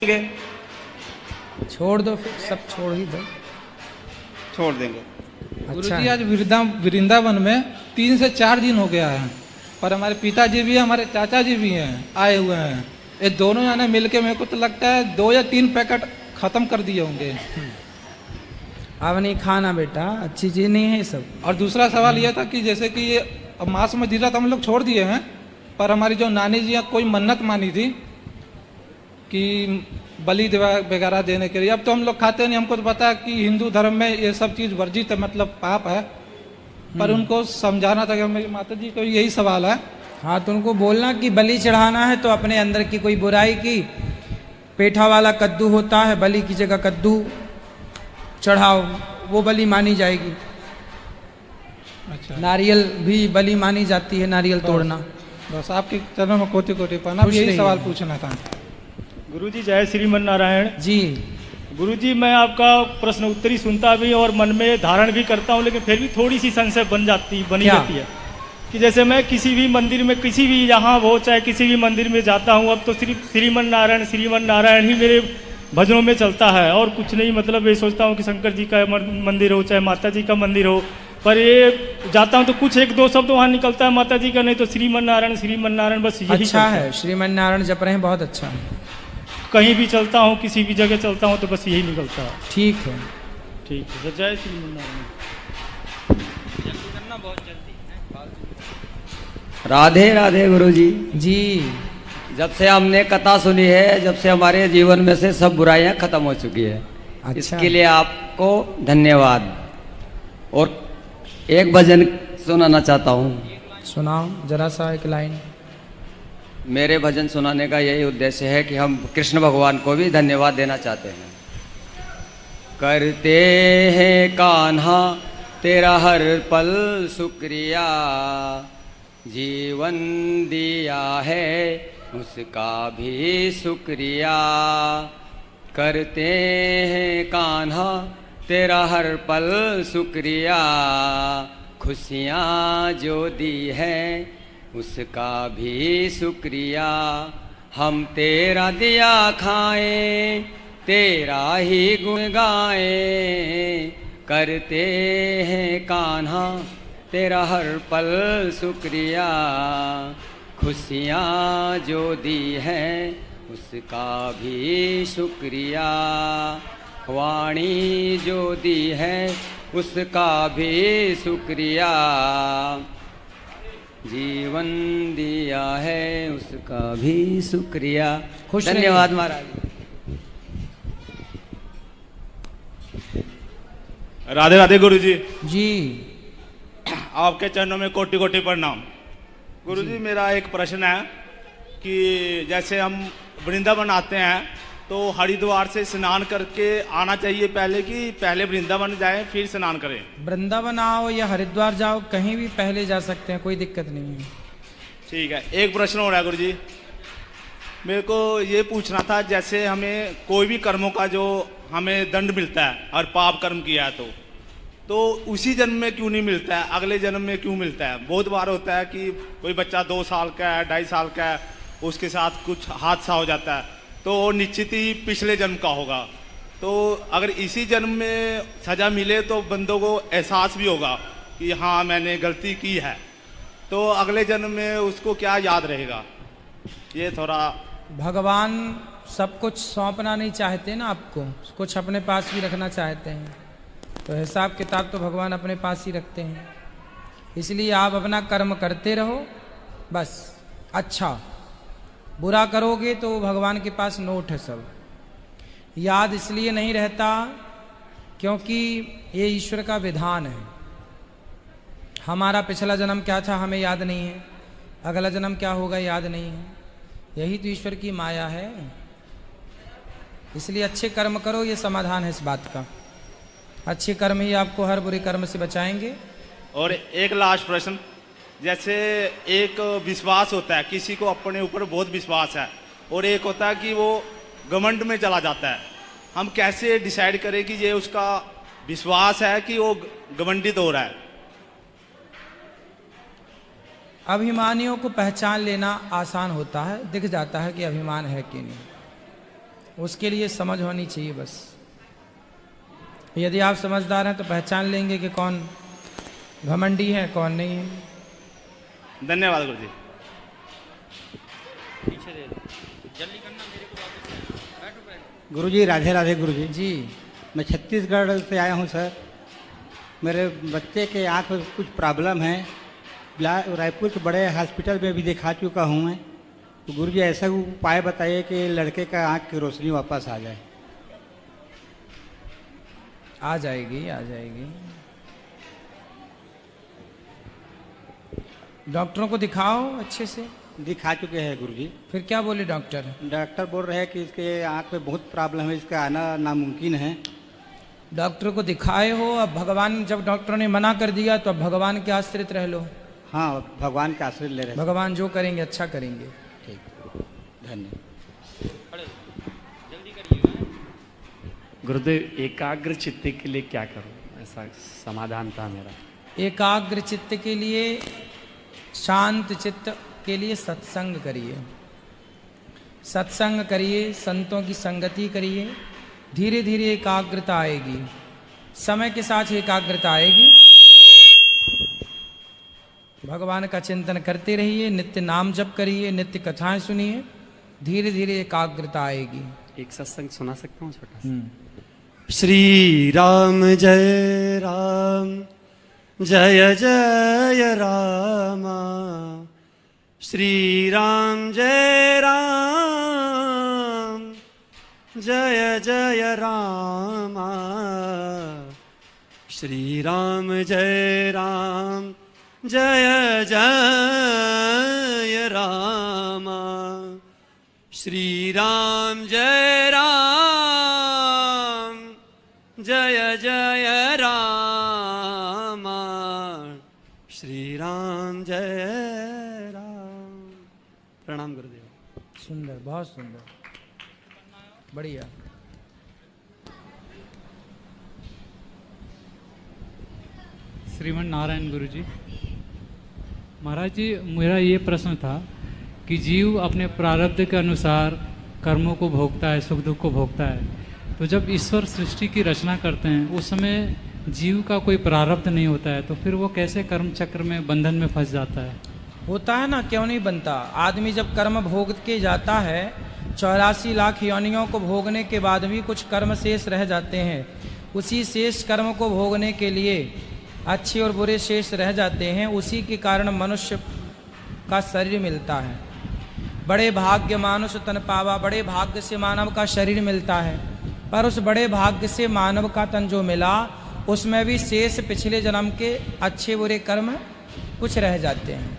छोड़ दो, फिर सब छोड़ ही दो। छोड़ देंगे। अच्छा गुरुजी आज वृंदावन में 3 से 4 दिन हो गया है, पर हमारे पिताजी भी हैं, हमारे चाचा जी भी हैं, आए हुए हैं। ये दोनों जाने मिलके मेरे को तो लगता है 2 या 3 पैकेट खत्म कर दिए होंगे। अब नहीं खाना बेटा, अच्छी चीज नहीं है ये सब। और दूसरा सवाल यह था कि जैसे कि ये मांस मदिरा तो हम लोग छोड़ दिए हैं, पर हमारी जो नानी जी हैं कोई मन्नत मानी थी कि बलि वगैरह देने के लिए। अब तो हम लोग खाते नहीं, हमको तो पता है कि हिंदू धर्म में ये सब चीज़ वर्जित है, मतलब पाप है, पर उनको समझाना था कि मेरी माता जी को यही सवाल है। हाँ, तो उनको बोलना कि बलि चढ़ाना है तो अपने अंदर की कोई बुराई की, पेठा वाला कद्दू होता है, बलि की जगह कद्दू चढ़ाओ, वो बलि मानी जाएगी। अच्छा, नारियल भी बलि मानी जाती है, नारियल तोड़ना। बस आपके चरणों में कोटि कोटि प्रणाम, यही सवाल पूछना था। गुरुजी जय श्रीमन नारायण जी। गुरुजी, मैं आपका प्रश्न उत्तरी सुनता भी और मन में धारण भी करता हूँ, लेकिन फिर भी थोड़ी सी संशय बनी क्या? रहती है कि जैसे मैं किसी भी मंदिर में, किसी भी यहाँ हो चाहे किसी भी मंदिर में जाता हूँ, अब तो सिर्फ श्रीमन नारायण ही मेरे भजनों में चलता है और कुछ नहीं। मतलब ये सोचता हूँ कि शंकर जी का मंदिर हो चाहे माता जी का मंदिर हो, पर ये जाता हूँ तो कुछ 1-2 शब्द वहाँ निकलता है माता जी का, नहीं तो श्रीमन नारायण बस यही अच्छा है, श्रीमन नारायण जप रहे हैं, बहुत अच्छा है। कहीं भी चलता हूँ, किसी भी जगह चलता हूँ तो बस यही निकलता है। ठीक है, ठीक है, जय श्रीमन नारायण। राधे राधे गुरुजी। जी। जब से हमने कथा सुनी है, जब से हमारे जीवन में से सब बुराइयां खत्म हो चुकी है। अच्छा। इसके लिए आपको धन्यवाद। और एक भजन सुनाना चाहता हूँ। सुनाओ जरा सा एक लाइन। मेरे भजन सुनाने का यही उद्देश्य है कि हम कृष्ण भगवान को भी धन्यवाद देना चाहते हैं। करते हैं कान्हा तेरा हर पल शुक्रिया, जीवन दिया है उसका भी शुक्रिया। करते हैं कान्हा तेरा हर पल शुक्रिया, खुशियाँ जो दी है उसका भी शुक्रिया। हम तेरा दिया खाएं, तेरा ही गुण गाएं, करते हैं कान्हा तेरा हर पल शुक्रिया। खुशियाँ जो दी हैं उसका भी शुक्रिया, वाणी जो दी है उसका भी शुक्रिया, जीवन दिया है उसका भी शुक्रिया। धन्यवाद महाराज। राधे राधे गुरुजी। जी। आपके चरणों में कोटि कोटि प्रणाम। गुरुजी, मेरा एक प्रश्न है कि जैसे हम वृंदावन आते हैं तो हरिद्वार से स्नान करके आना चाहिए पहले, कि पहले वृंदावन जाएं फिर स्नान करें? वृंदावन आओ या हरिद्वार जाओ, कहीं भी पहले जा सकते हैं, कोई दिक्कत नहीं है। ठीक है। एक प्रश्न हो रहा है गुरुजी, मेरे को ये पूछना था, जैसे हमें कोई भी कर्मों का जो हमें दंड मिलता है और पाप कर्म किया है तो उसी जन्म में क्यों नहीं मिलता है, अगले जन्म में क्यों मिलता है? बहुत बार होता है कि कोई बच्चा 2 साल का है, 2.5 साल का है, उसके साथ कुछ हादसा हो जाता है तो निश्चित ही पिछले जन्म का होगा। तो अगर इसी जन्म में सजा मिले तो बंदों को एहसास भी होगा कि हाँ मैंने गलती की है, तो अगले जन्म में उसको क्या याद रहेगा? ये थोड़ा। भगवान सब कुछ सौंपना नहीं चाहते ना आपको, कुछ अपने पास भी रखना चाहते हैं, तो हिसाब किताब तो भगवान अपने पास ही रखते हैं। इसलिए आप अपना कर्म करते रहो बस। अच्छा, बुरा करोगे तो भगवान के पास नोट है सब, याद इसलिए नहीं रहता क्योंकि ये ईश्वर का विधान है। हमारा पिछला जन्म क्या था हमें याद नहीं है, अगला जन्म क्या होगा याद नहीं है, यही तो ईश्वर की माया है। इसलिए अच्छे कर्म करो, ये समाधान है इस बात का। अच्छे कर्म ही आपको हर बुरे कर्म से बचाएंगे। और एक लास्ट प्रश्न, जैसे एक विश्वास होता है, किसी को अपने ऊपर बहुत विश्वास है, और एक होता है कि वो घमंड में चला जाता है। हम कैसे डिसाइड करें कि ये उसका विश्वास है कि वो घमंडित हो रहा है? अभिमानियों को पहचान लेना आसान होता है, दिख जाता है कि अभिमान है कि नहीं। उसके लिए समझ होनी चाहिए बस। यदि आप समझदार हैं तो पहचान लेंगे कि कौन घमंडी है कौन नहीं है। धन्यवाद गुरु जी। गुरु जी राधे राधे गुरु जी। जी मैं छत्तीसगढ़ से आया हूँ सर। मेरे बच्चे के आँख में कुछ प्रॉब्लम है। रायपुर के बड़े हॉस्पिटल में भी दिखा चुका हूँ मैं। तो गुरु जी ऐसा उपाय बताइए कि लड़के का आँख की रोशनी वापस आ जाए। आ जाएगी आ जाएगी। डॉक्टरों को दिखाओ अच्छे से। दिखा चुके हैं गुरु जी। फिर क्या बोले डॉक्टर? डॉक्टर बोल रहे हैं कि इसके आँख में बहुत प्रॉब्लम है, इसका आना नामुमकिन है। डॉक्टर को दिखाए हो, अब भगवान जब डॉक्टरों ने मना कर दिया तो अब भगवान के आश्रित रह लो। हाँ भगवान का आश्रय ले रहे हैं। भगवान जो करेंगे अच्छा करेंगे। ठीक, धन्यवाद। गुरुदेव एकाग्र चित्त के लिए क्या करूं, ऐसा समाधान था मेरा। एकाग्र चित्त के लिए, शांत चित्त के लिए सत्संग करिए। सत्संग करिए, संतों की संगति करिए, धीरे धीरे एकाग्रता आएगी। समय के साथ एकाग्रता आएगी। भगवान का चिंतन करते रहिए, नित्य नाम जप करिए, नित्य कथाएं सुनिए, धीरे धीरे एकाग्रता आएगी। एक सत्संग सुना सकता हूँ छोटा सा। श्री राम जय राम जय जय राम। श्री राम जय राम जय जय राम। श्री राम जय राम जय जय राम। श्री राम जय राम जय जय राम। श्री राम जय राम। प्रणाम गुरुदेव। सुंदर, बहुत सुंदर, बढ़िया। श्रीमन नारायण गुरु जी। महाराज जी, मेरा ये प्रश्न था कि जीव अपने प्रारब्ध के अनुसार कर्मों को भोगता है, सुख दुख को भोगता है। तो जब ईश्वर सृष्टि की रचना करते हैं उस समय जीव का कोई प्रारब्ध नहीं होता है, तो फिर वो कैसे कर्म चक्र में, बंधन में फंस जाता है? होता है ना, क्यों नहीं बनता। आदमी जब कर्म भोग के जाता है, 84 लाख योनियों को भोगने के बाद भी कुछ कर्म शेष रह जाते हैं। उसी शेष कर्म को भोगने के लिए अच्छे और बुरे शेष रह जाते हैं। उसी के कारण मनुष्य का शरीर मिलता है। बड़े भाग्य मानुष तन पावा, बड़े भाग्य से मानव का शरीर मिलता है। पर उस बड़े भाग्य से मानव का तन जो मिला, उसमें भी शेष पिछले जन्म के अच्छे बुरे कर्म कुछ रह जाते हैं,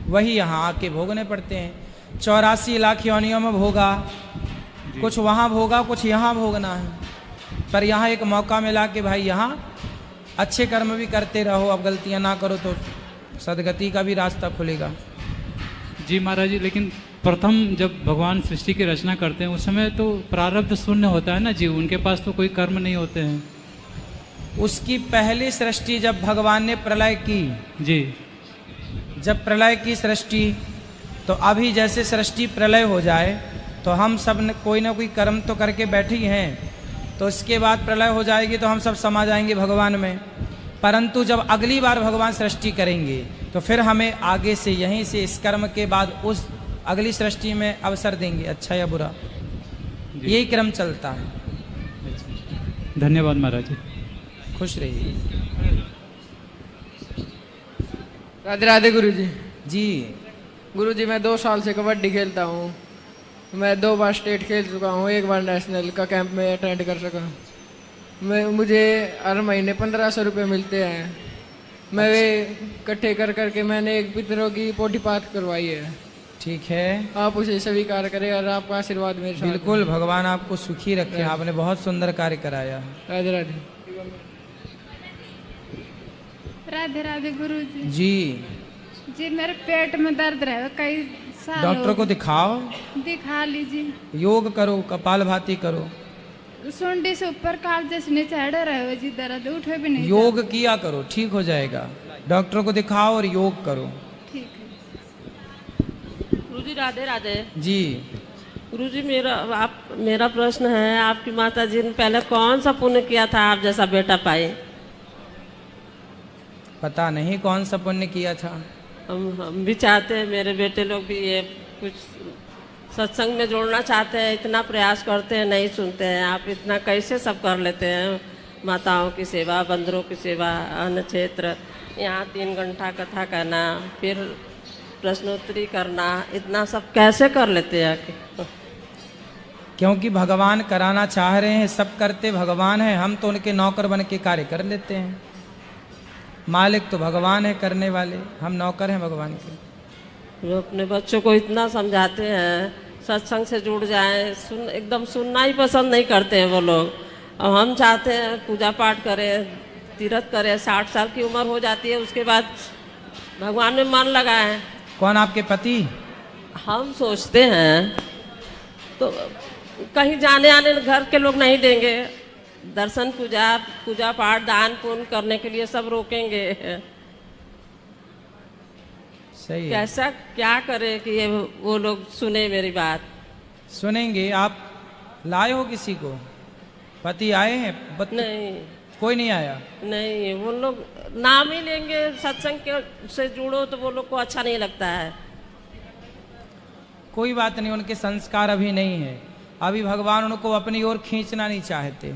वही यहाँ आके भोगने पड़ते हैं। 84 लाख योनियों में भोगा, कुछ वहाँ भोगा, कुछ यहाँ भोगना है। पर यहाँ एक मौका मिला कि भाई यहाँ अच्छे कर्म भी करते रहो, अब गलतियाँ ना करो तो सदगति का भी रास्ता खुलेगा। जी महाराज जी, लेकिन प्रथम जब भगवान सृष्टि की रचना करते हैं उस समय तो प्रारब्ध शून्य होता है ना जीव, उनके पास तो कोई कर्म नहीं होते हैं। उसकी पहली सृष्टि जब भगवान ने प्रलय की, जी, जब प्रलय की सृष्टि, तो अभी जैसे सृष्टि प्रलय हो जाए तो हम सब ने कोई ना कोई कर्म तो करके बैठे ही हैं, तो इसके बाद प्रलय हो जाएगी तो हम सब समा जाएंगे भगवान में। परंतु जब अगली बार भगवान सृष्टि करेंगे तो फिर हमें आगे से यहीं से इस कर्म के बाद उस अगली सृष्टि में अवसर देंगे, अच्छा या बुरा, यही क्रम चलता है। धन्यवाद महाराज जी। खुश रहिए। राधे राधे गुरु जी। जी गुरु जी, मैं 2 साल से कबड्डी खेलता हूँ। मैं 2 बार स्टेट खेल चुका हूँ, 1 बार नेशनल का कैंप में अटेंड कर सका। मुझे हर महीने 1500 रुपये मिलते हैं। मैं वे इकट्ठे कर करके मैंने एक पितरों की पोटीपात करवाई है। ठीक है, आप उसे स्वीकार करें और आपका आशीर्वाद मेरे साथ। बिल्कुल, भगवान आपको सुखी रखे। आपने बहुत सुंदर कार्य कराया। राधे राधे। राधे राधे गुरु जी। जी मेरे पेट में दर्द रहे कई साल। डॉक्टर को दिखाओ। दिखा लीजिए। योग करो, कपालभाति करो। सुंडी से ऊपर काल जैसे नीचे चढ़े रहे जी, दर्द उठे भी नहीं। योग किया करो, ठीक हो जाएगा। डॉक्टर को दिखाओ और योग करो। ठीक है गुरु जी। राधे राधे। जी गुरुजी मेरा प्रश्न है, आपकी माता जी ने पहले कौन सा पुण्य किया था आप जैसा बेटा पाए? पता नहीं कौन सा पुण्य किया था। हम भी चाहते हैं, मेरे बेटे लोग भी ये कुछ सत्संग में जोड़ना चाहते हैं, इतना प्रयास करते हैं, नहीं सुनते हैं। आप इतना कैसे सब कर लेते हैं? माताओं की सेवा, बंदरों की सेवा, अन्न क्षेत्र, यहाँ 3 घंटा कथा करना, फिर प्रश्नोत्तरी करना, इतना सब कैसे कर लेते हैं? क्योंकि भगवान कराना चाह रहे हैं, सब करते भगवान है, हम तो उनके नौकर बन के कार्य कर लेते हैं। मालिक तो भगवान है करने वाले, हम नौकर हैं भगवान के। वो अपने बच्चों को इतना समझाते हैं सत्संग से जुड़ जाएं, एकदम सुनना ही पसंद नहीं करते हैं वो लोग। और हम चाहते हैं पूजा पाठ करें, तीर्थ करें, 60 साल की उम्र हो जाती है, उसके बाद भगवान में मन लगाएं। कौन, आपके पति? हम सोचते हैं तो कहीं जाने आने घर के लोग नहीं देंगे, दर्शन पूजा पाठ दान पुण्य करने के लिए सब रोकेंगे। सही है। कैसा क्या करे कि ये वो लोग सुने मेरी बात? सुनेंगे। आप लाए हो किसी को? पति आए हैं? नहीं, कोई नहीं आया? नहीं, वो लोग नाम ही लेंगे सत्संग के से जुड़ो तो वो लोग को अच्छा नहीं लगता है। कोई बात नहीं, उनके संस्कार अभी नहीं है, अभी भगवान उनको अपनी ओर खींचना नहीं चाहते।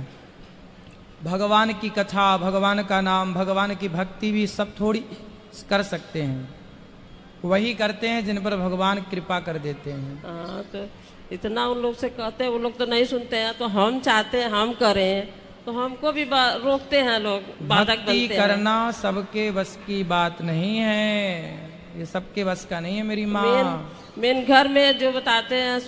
भगवान की कथा, भगवान का नाम, भगवान की भक्ति भी सब थोड़ी कर सकते हैं, वही करते हैं जिन पर भगवान कृपा कर देते हैं। हाँ, तो इतना उन लोग से कहते हैं, वो लोग तो नहीं सुनते हैं। तो हम चाहते हैं हम करें, तो हमको भी रोकते हैं लोग, बाधक बनते हैं। भक्ति करना सबके बस की बात नहीं है, ये सबके बस का नहीं है मेरी माँ। मेन घर में जो बताते हैं